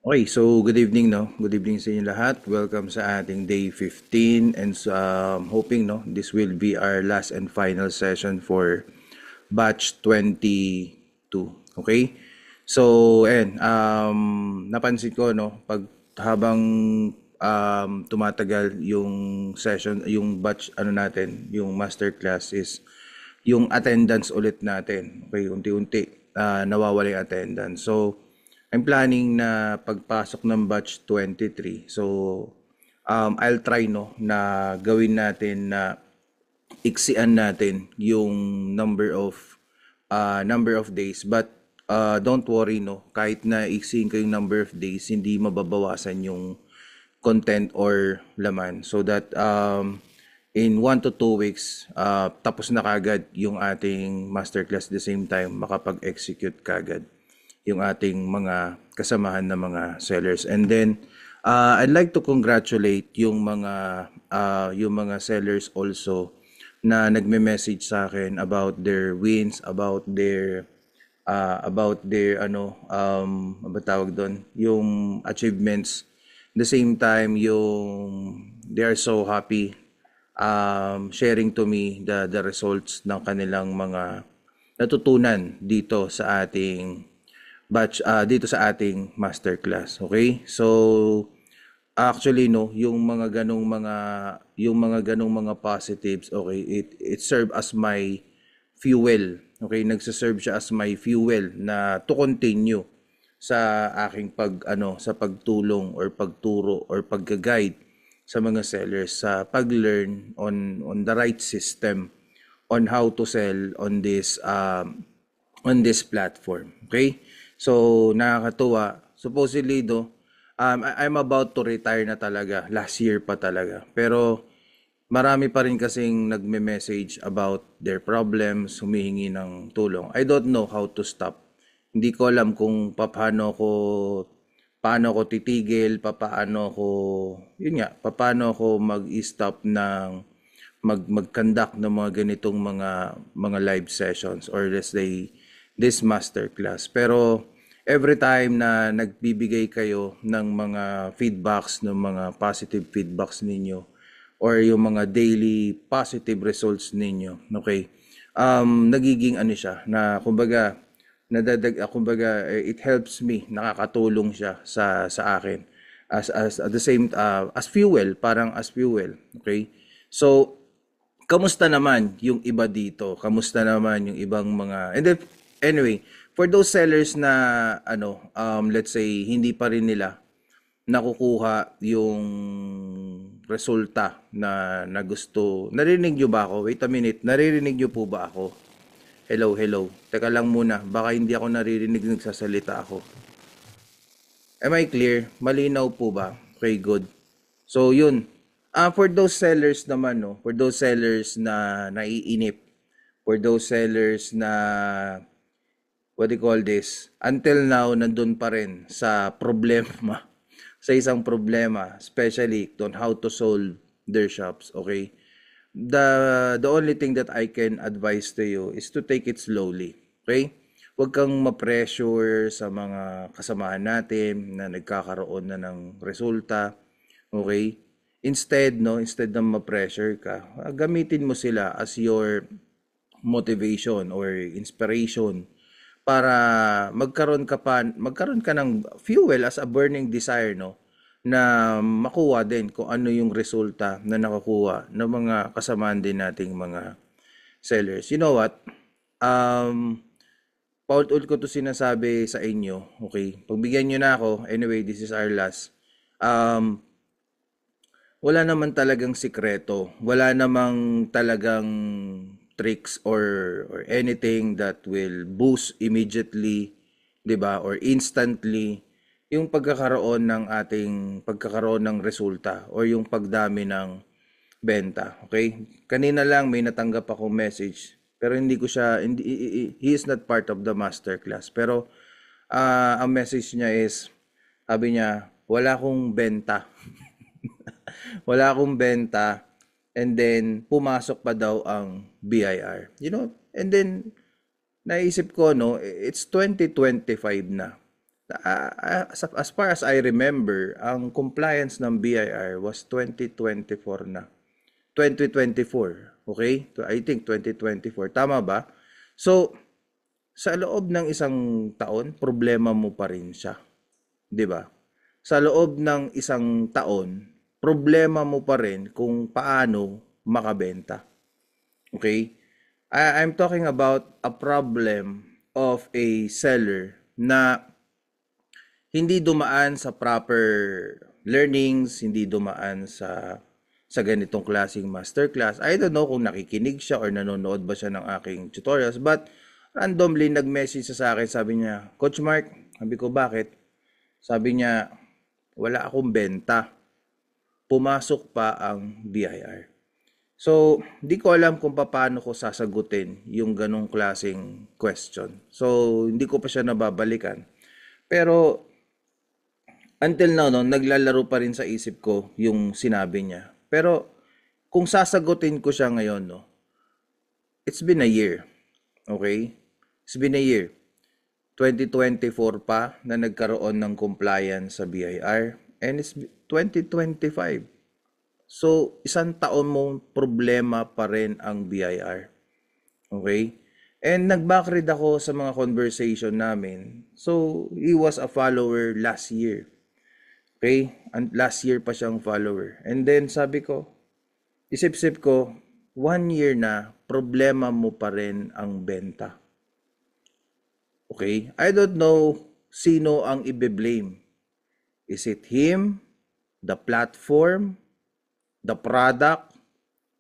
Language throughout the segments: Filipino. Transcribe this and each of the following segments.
Okay, so good evening, no? Good evening sa inyo lahat. Welcome sa ating day 15 and hoping, no, this will be our last and final session for batch 22. Okay? So, napansin ko, no, pag habang tumatagal yung session, yung batch, ano natin, yung masterclass is yung attendance ulit natin. Okay, unti-unti nawawala yung attendance. So, I'm planning na pagpasok ng batch 23. So, I'll try no na gawin natin na iksian natin yung number of days, but don't worry no, kahit na iksiin ko yung number of days, hindi mababawasan yung content or laman, so that in 1 to 2 weeks tapos na kagad yung ating masterclass, the same time makapag-execute kagad yung ating mga kasamahan na mga sellers. And then I'd like to congratulate yung mga sellers also na nagme-message sa akin about their wins, about their ano ba tawag doon, yung achievements. The same time, yung they are so happy sharing to me the results ng kanilang mga natutunan dito sa ating dito sa ating masterclass. Okay? So actually no, yung mga ganong mga positives, okay, it serve as my fuel. Okay, nagse-serve siya as my fuel na to continue sa aking sa pagtulong or pagturo or pagga-guide sa mga sellers sa pag-learn on the right system on how to sell on this platform. Okay? So, nakakatuwa. Supposedly, I'm about to retire na talaga. Last year pa talaga. Pero, marami pa rin kasing nagme-message about their problems, humihingi ng tulong. I don't know how to stop. Hindi ko alam kung paano ko titigil, yun nga, paano ko mag-stop ng mag-conduct ng mga ganitong mga live sessions, or let's say this masterclass. Pero every time na nagbibigay kayo ng mga feedbacks, ng mga positive feedbacks ninyo, or yung mga daily positive results ninyo, okay, nagiging ano siya, na kumbaga it helps me, nakakatulong siya sa akin as at the same as fuel, parang as fuel. Okay, so kamusta naman yung iba dito? Kamusta naman yung ibang mga, and then anyway, for those sellers na let's say hindi pa rin nila nakukuha yung resulta na gusto. Narinig nyo ba ako? Wait a minute. Naririnig nyo po ba ako? Hello, hello. Teka lang muna. Baka hindi ako naririnig, nagsasalita ako. Am I clear? Malinaw po ba? Okay, good. So, yun. For those sellers naman, no? For those sellers na naiinip, for those sellers na, what do you call this? Until now, nandun pa rin sa problema, sa isang problema, especially on how to solve their shops, okay? The only thing that I can advise to you is to take it slowly. Okay? Huwag kang ma-pressure sa mga kasamahan natin na nagkakaroon na ng resulta. Okay? Instead na ma-pressure ka, gamitin mo sila as your motivation or inspiration para magkaroon ka ng fuel as a burning desire, no, na makuha din kung ano yung resulta na nakukuha ng mga kasamaan din nating mga sellers. You know what? Paulit-ulit ko to sinasabi sa inyo, okay? Pagbigyan nyo na ako, anyway, this is our last. Um, Wala naman talagang sikreto. Wala namang talagang tricks or anything that will boost immediately, 'di ba? Or instantly yung pagkakaroon ng resulta or yung pagdami ng benta. Okay? Kanina lang may natanggap akong message, pero hindi ko siya he is not part of the masterclass. Pero ang message niya is, sabi niya, wala akong benta. Wala akong benta, and then pumasok pa daw ang BIR. You know, and then naisip ko, no, it's 2025 na. As far as I remember, ang compliance ng BIR was 2024 na. 2024, okay? I think 2024. Tama ba? So, sa loob ng isang taon, problema mo pa rin siya. 'Di ba? Sa loob ng isang taon, problema mo pa rin kung paano makabenta. Okay? I'm talking about a problem of a seller na hindi dumaan sa proper learnings, hindi dumaan sa ganitong klaseng masterclass. I don't know kung nakikinig siya or nanonood ba siya ng aking tutorials, but randomly nag-message siya sa akin, sabi niya, Coach Mark, sabi ko, bakit? Sabi niya, wala akong benta. Pumasok pa ang BIR. So, di ko alam kung paano ko sasagutin yung ganong klaseng question. So, hindi ko pa siya nababalikan. Pero, until now, no, naglalaro pa rin sa isip ko yung sinabi niya. Pero, kung sasagutin ko siya ngayon, no, it's been a year. Okay? It's been a year. 2024 pa na nagkaroon ng compliance sa BIR. And it's 2025. So, isang taon mong problema pa rin ang BIR. Okay? And nag-backread ako sa mga conversation namin. So, he was a follower last year. Okay? And last year pa siyang follower. And then sabi ko, isip-isip ko, 1 year na, problema mo pa rin ang benta. Okay? I don't know sino ang ibe-blame. Is it him, the platform, the product,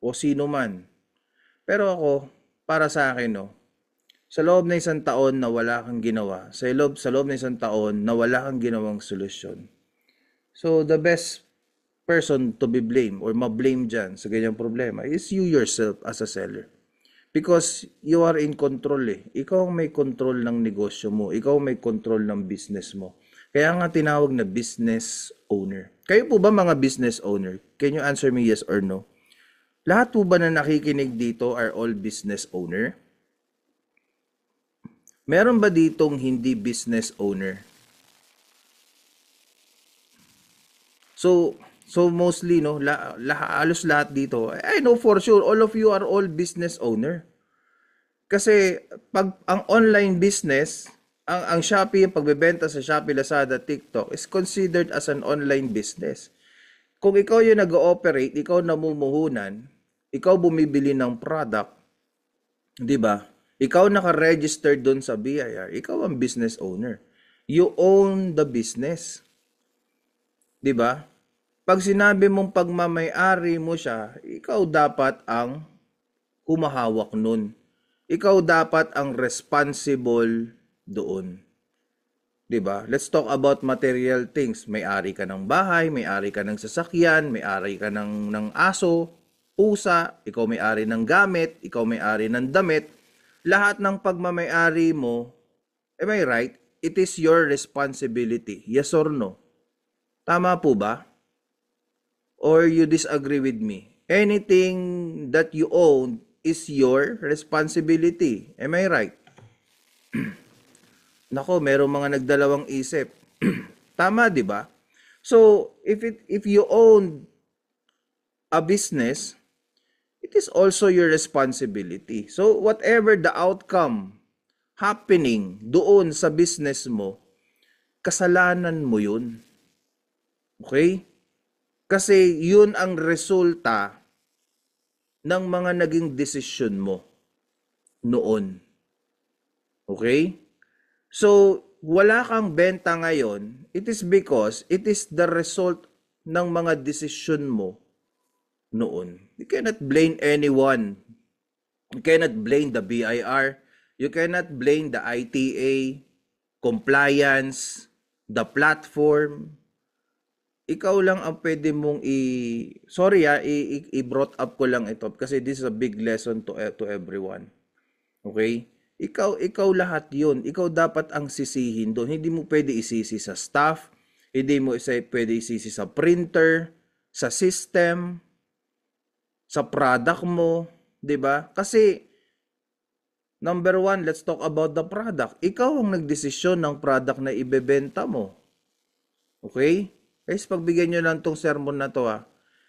o sino man? Pero ako, para sa akin, no, sa loob na isang taon na wala kang ginawa, sa loob na isang taon na wala kang ginawang solusyon. So, the best person to be blamed or ma-blame dyan sa ganyang problema is you yourself as a seller. Because you are in control eh. Ikaw ang may control ng negosyo mo. Ikaw ang may control ng business mo. Kaya nga tinawag na business owner. Kayo po ba mga business owner? Can you answer me yes or no? Lahat po ba na nakikinig dito are all business owner? Meron ba ditong hindi business owner? So mostly, no, halos lahat dito, I know for sure, all of you are all business owner. Kasi pag ang online business, ang Shopee, ang pagbebenta sa Shopee, Lazada, TikTok is considered as an online business. Kung ikaw yung nag-ooperate, ikaw namumuhunan, ikaw bumibili ng product, di ba? Ikaw naka-register doon sa BIR, ikaw ang business owner. You own the business. Di ba? Pag sinabi mong pagmamay-ari mo siya, ikaw dapat ang humahawak nun. Ikaw dapat ang responsible doon. 'Di ba? Let's talk about material things. May-ari ka ng bahay, may-ari ka ng sasakyan, may-ari ka ng aso, pusa, ikaw may-ari ng gamit, ikaw may-ari ng damit. Lahat ng pagmamay-ari mo, am I right? It is your responsibility. Yes or no? Tama po ba? Or you disagree with me? Anything that you own is your responsibility. Am I right? Nako, merong mga nagdalawang isip. Tama, di ba? So, if you own a business, it is also your responsibility. So, whatever the outcome happening doon sa business mo, kasalanan mo yun. Okay? Kasi yun ang resulta ng mga naging desisyon mo noon. Okay? So, wala kang benta ngayon, it is because it is the result ng mga desisyon mo noon. You cannot blame anyone. You cannot blame the BIR. You cannot blame the ITA, compliance, the platform. Ikaw lang ang pwede mong i-brought up ko lang ito kasi this is a big lesson to everyone. Okay? Ikaw lahat yun. Ikaw dapat ang sisihin doon. Hindi mo pwede isisi sa staff. Hindi mo pwede isisi sa printer, sa system, sa product mo. 'Di ba? Kasi Number one, let's talk about the product. Ikaw ang nagdesisyon ng product na ibebenta mo. Okay? Guys, pagbigyan nyo lang tong sermon na to ha.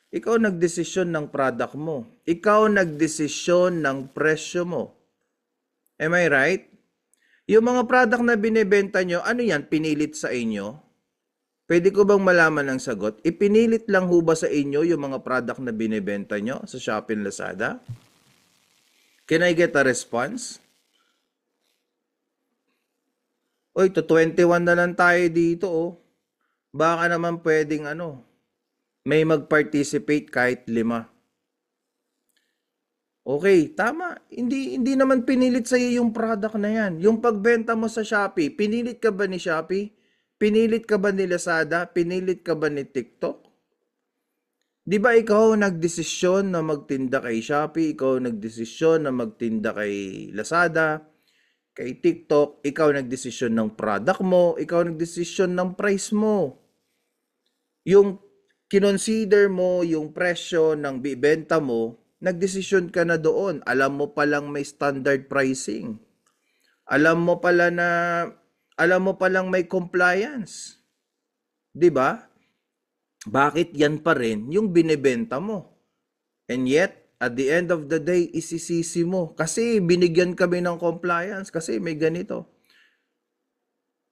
Ikaw nagdesisyon ng product mo. Ikaw nagdesisyon ng presyo mo. Am I right? Yung mga product na binibenta nyo, ano yan? Pinilit sa inyo? Pwede ko bang malaman ang sagot? Ipinilit lang ho ba sa inyo yung mga product na binibenta nyo sa Shopee and Lazada? Can I get a response? Oy, to 21 na lang tayo dito oh. Baka naman pwedeng may mag-participate kahit 5. Okay, tama. Hindi naman pinilit sa iyo yung product na yan. Yung pagbenta mo sa Shopee, pinilit ka ba ni Shopee? Pinilit ka ba ni Lazada? Pinilit ka ba ni TikTok? Di ba ikaw nagdesisyon na magtinda kay Shopee? Ikaw nagdesisyon na magtinda kay Lazada? Kay TikTok? Ikaw nagdesisyon ng product mo? Ikaw nagdesisyon ng price mo? Yung kinonsider mo yung presyo ng bibenta mo, nagdesisyon ka na doon. Alam mo palang may standard pricing. Alam mo palang may compliance. 'Di ba? Bakit yan pa rin yung binebenta mo? And yet, at the end of the day, isisisi mo. Kasi binigyan kami ng compliance. Kasi may ganito.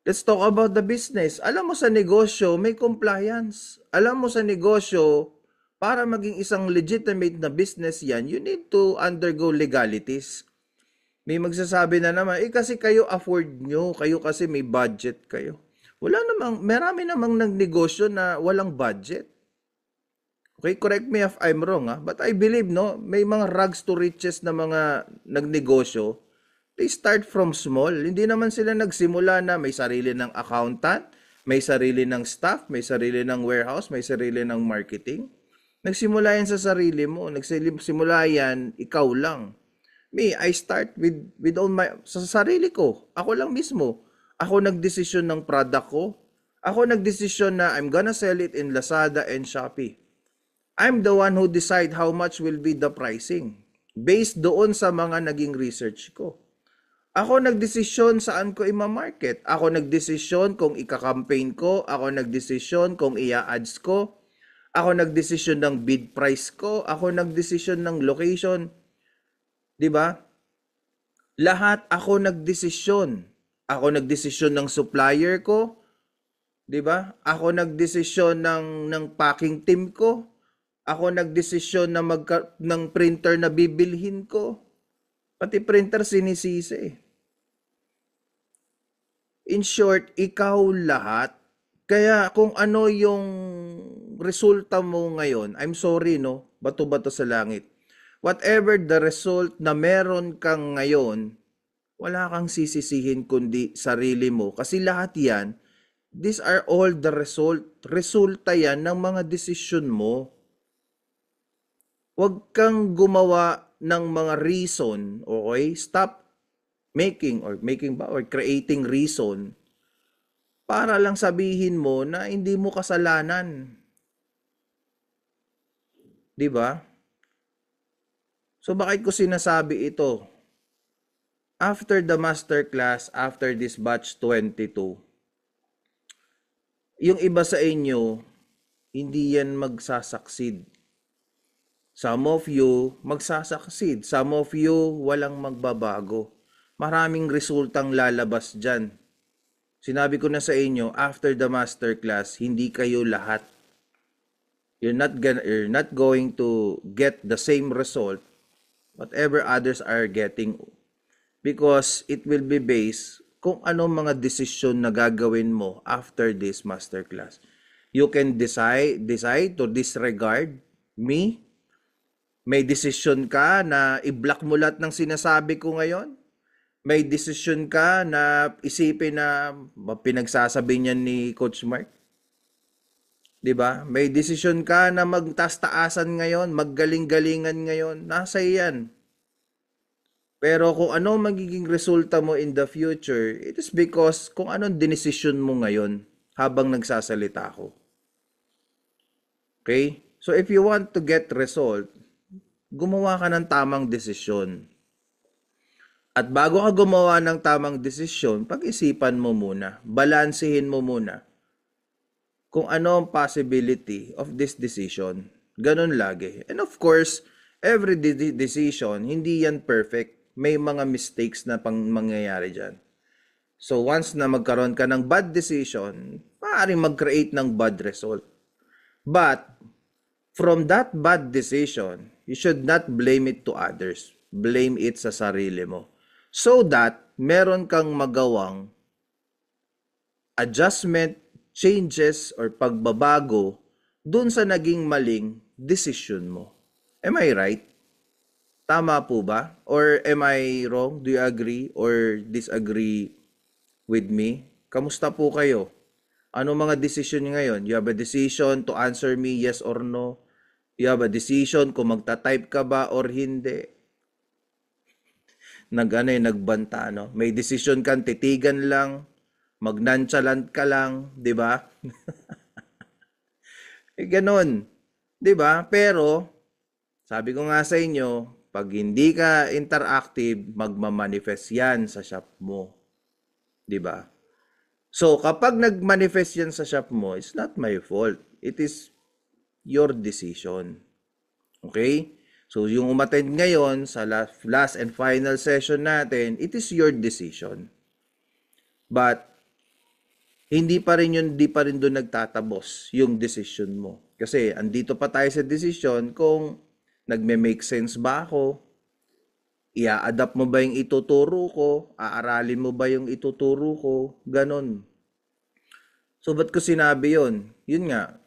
Let's talk about the business. Alam mo sa negosyo, may compliance. Alam mo sa negosyo, para maging isang legitimate na business yan, you need to undergo legalities. May magsasabi na naman, kasi kayo afford nyo, kayo kasi may budget kayo. Marami namang nagnegosyo na walang budget. Okay, correct me if I'm wrong but I believe may mga rags to riches na mga nagnegosyo. They start from small. Hindi naman sila nagsimula na may sarili ng accountant, may sarili ng staff, may sarili ng warehouse, may sarili ng marketing. Nagsimula yan sa sarili mo. Nagsimula yan, ikaw lang. Me, I start with all sa sarili ko. Ako lang mismo. Ako nagdesisyon ng product ko. Ako nagdesisyon na I'm gonna sell it in Lazada and Shopee. I'm the one who decide how much will be the pricing based doon sa mga naging research ko. Ako nagdesisyon saan ko i-market. Ako nagdesisyon kung ika-campaign ko. Ako nagdesisyon kung ia-ads ko. Ako nagdesisyon ng bid price ko. Ako nagdesisyon ng location. 'Di ba? Lahat ako nagdesisyon. Ako nagdesisyon ng supplier ko. 'Di ba? Ako nagdesisyon ng packing team ko. Ako nagdesisyon ng printer na bibilhin ko. Pati printer sinisisi. In short, ikaw lahat. Kaya kung ano yung resulta mo ngayon, I'm sorry bato-bato sa langit. Whatever the result na meron kang ngayon, wala kang sisisihin kundi sarili mo. Kasi lahat yan, these are all the resulta yan ng mga desisyon mo. Huwag kang gumawa ng mga reason, okay? Stop making or creating reason para lang sabihin mo na hindi mo kasalanan. 'Di ba? So bakit ko sinasabi ito? After the masterclass, after this batch 22, yung iba sa inyo, hindi yan magsasucceed. Some of you magsasucceed. Some of you walang magbabago. Maraming resultang lalabas dyan. Sinabi ko na sa inyo, after the masterclass, hindi kayo lahat. You're not going to get the same result whatever others are getting. Because it will be based kung ano mga desisyon na gagawin mo after this masterclass. You can decide to disregard me. May desisyon ka na i-block mo lahat ng sinasabi ko ngayon. May desisyon ka na isipin na pinagsasabi niyan ni Coach Mark. 'Di ba? May desisyon ka na magtaas-taasan ngayon, maggaling-galingan ngayon. Nasa iyan. Pero kung ano magiging resulta mo in the future, it is because kung anong dinesisyon mo ngayon habang nagsasalita ako. Okay? So if you want to get result, gumawa ka ng tamang desisyon. At bago ka gumawa ng tamang desisyon, pag-isipan mo muna, balansehin mo muna kung ano ang possibility of this decision. Ganun lagi. And of course, every decision, hindi yan perfect. May mga mistakes na pang mangyayari dyan. So once na magkaroon ka ng bad decision, maaaring mag-create ng bad result. But from that bad decision, you should not blame it to others. Blame it sa sarili mo. So that meron kang magawang adjustment, changes, or pagbabago dun sa naging maling decision mo. Am I right? Tama po ba? Or am I wrong? Do you agree or disagree with me? Kamusta po kayo? Ano mga decision niyo ngayon? You have a decision to answer me yes or no? You have a decision kung magta-type ka ba or hindi? Nagbanta, no? May decision kang titigan lang, mag-nonchalant ka lang, di ba? Ganon, di ba? Pero, sabi ko nga sa inyo, pag hindi ka interactive, magmamanifest yan sa shop mo. Di ba? So, kapag nag-manifest yan sa shop mo, it's not my fault. It is your decision. Okay? So, yung umattend ngayon sa last and final session natin, it is your decision. But, hindi pa rin doon nagtatabos yung decision mo. Kasi, andito pa tayo sa decision kung nagme-make sense ba ako, ia-adapt mo ba yung ituturo ko, aaralin mo ba yung ituturo ko, ganon. So, ba't ko sinabi yun? Yun nga,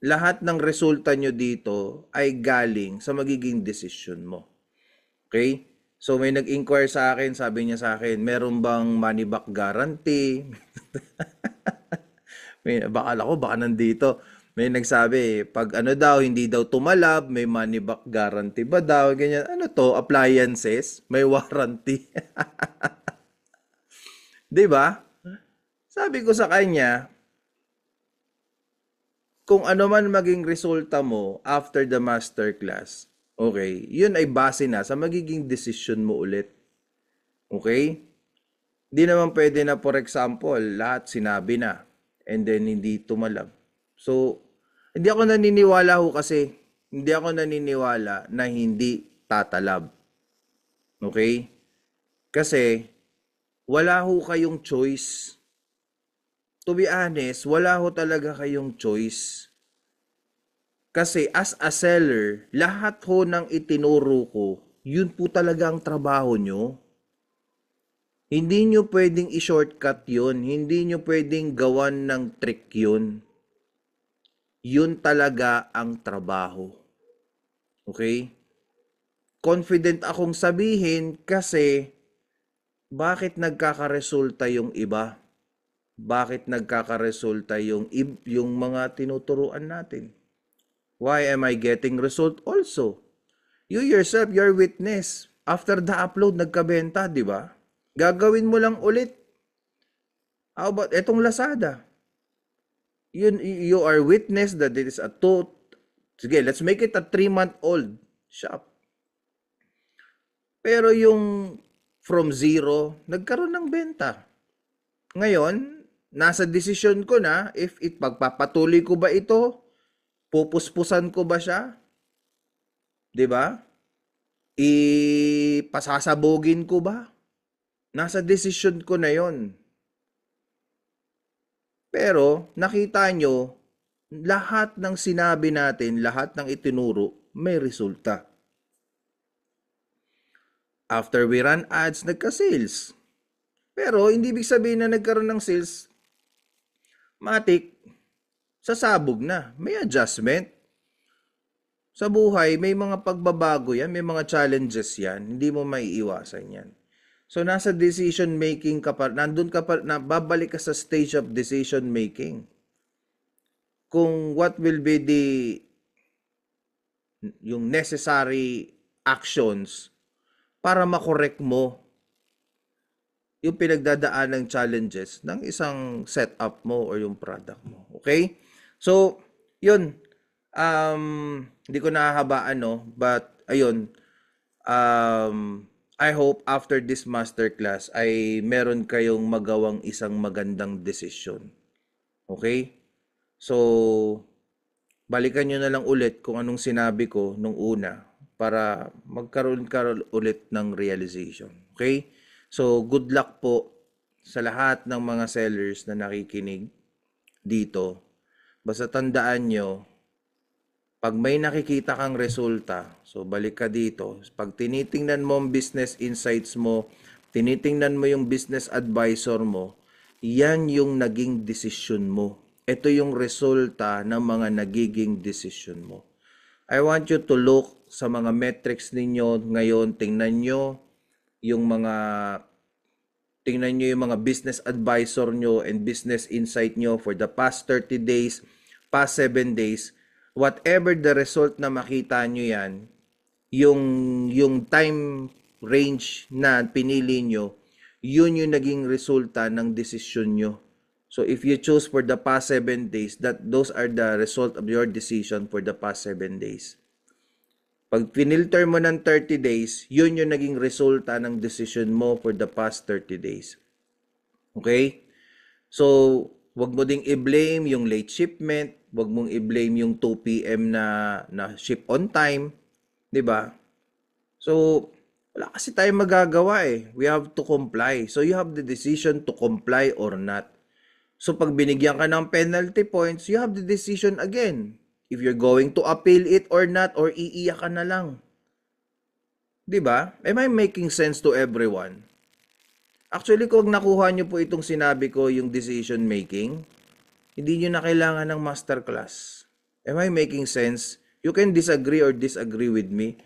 lahat ng resulta nyo dito ay galing sa magiging decision mo. Okay? So, may nag-inquire sa akin, sabi niya sa akin, meron bang money back guarantee? Baka nandito. May nagsabi, pag ano daw, hindi daw tumalab, may money back guarantee ba daw? Ganyan. Ano to? Appliances? May warranty? 'Di ba? Sabi ko sa kanya, kung ano man maging resulta mo after the masterclass, okay, yun ay base na sa magiging decision mo ulit. Okay? Di naman pwede na, for example, lahat sinabi na and then hindi tumalab. So, hindi ako naniniwala na hindi tatalab. Okay? Kasi, wala ho kayong choice. To be honest, wala ho talaga kayong choice. Kasi as a seller, lahat ho ng itinuro ko, yun po talaga ang trabaho nyo. Hindi nyo pwedeng i-shortcut yun. Hindi nyo pwedeng gawan ng trick yun. Yun talaga ang trabaho. Okay? Confident akong sabihin kasi bakit nagkakaresulta yung iba? Bakit nagkakaresulta yung mga tinuturuan natin? Why am I getting result also? You yourself, your witness. After the upload, nagkabenta, di ba? Gagawin mo lang ulit. How about etong Lazada? You are witness that it is a sige, let's make it a 3-month-old shop. Pero yung from zero, nagkaroon ng benta. Ngayon, nasa desisyon ko na if pagpapatuloy ko ba ito, pupuspusan ko ba siya? 'Di ba? Pasasabogin ko ba? Nasa desisyon ko na 'yon. Pero nakita nyo, lahat ng sinabi natin, lahat ng itinuro, may resulta. After we run ads, nagka-sales. Pero hindi ibig sabihin na nagkaroon ng sales, matik, sasabog na. May adjustment. Sa buhay, may mga pagbabago yan, may mga challenges yan. Hindi mo maiiwasan yan. So, nasa decision making ka pa, nandun ka pa, babalik ka sa stage of decision making. Kung what will be yung necessary actions para makorek mo yung pinagdadaan ng challenges ng isang setup mo or yung product mo. Okay? So, yun. Hindi ko nahahabaan, no? But, ayun. I hope after this masterclass ay meron kayong magawang isang magandang desisyon. Okay? So, balikan nyo na lang ulit kung anong sinabi ko nung una para magkaroon ka ulit ng realization. Okay? So, good luck po sa lahat ng mga sellers na nakikinig dito. Basta tandaan nyo, pag may nakikita kang resulta, so balik ka dito. Pag tinitingnan mo ang business insights mo, tinitingnan mo yung business advisor mo, yan yung naging desisyon mo. Ito yung resulta ng mga nagiging desisyon mo. I want you to look sa mga metrics ninyo ngayon. Tingnan nyo yung mga business advisor nyo and business insight nyo for the past 30 days, past 7 days. Whatever the result na makita nyo yan, yung time range na pinili nyo, yun yung naging resulta ng desisyon nyo. So if you choose for the past 7 days, those are the result of your decision for the past 7 days. Pag pinilter mo ng 30 days, yun yung naging resulta ng decision mo for the past 30 days. Okay? So, wag mo ding i-blame yung late shipment, wag mong i-blame yung 2 p.m. na ship on time, 'di ba? So, wala kasi tayong magagawa eh. We have to comply. So, you have the decision to comply or not. So, pag binigyan ka ng penalty points, you have the decision again. If you're going to appeal it or not, or iiyak ka na lang. 'Di ba? Am I making sense to everyone? Actually, kung nakuha nyo po itong sinabi ko, yung decision making, hindi nyo na kailangan ng masterclass. Am I making sense? You can disagree or disagree with me.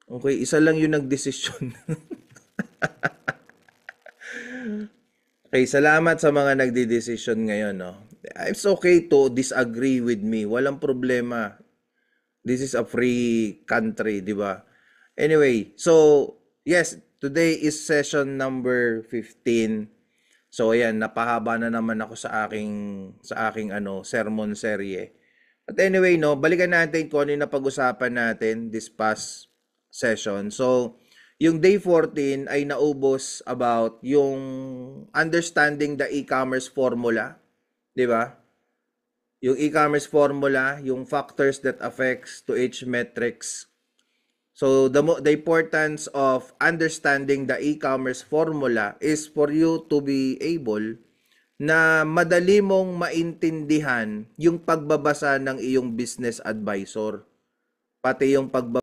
Okay, isa lang yung nagdesisyon. Okay, salamat sa mga nagdidesisyon ngayon. No? It's okay to disagree with me. Walang problema. This is a free country, di ba? Anyway, so, yes, today is session number 15. So ayan, napahaba na naman ako sa aking sermon serye. But anyway, no, balikan natin kung ano yung napag-usapan natin this past session. So, yung day 14 ay naubos about yung understanding the e-commerce formula, 'di ba? Yung e-commerce formula, yung factors that affects to each metrics. So, the importance of understanding the e-commerce formula is for you to be able na madali mong maintindihan yung pagbabasa ng iyong business advisor. Pati yung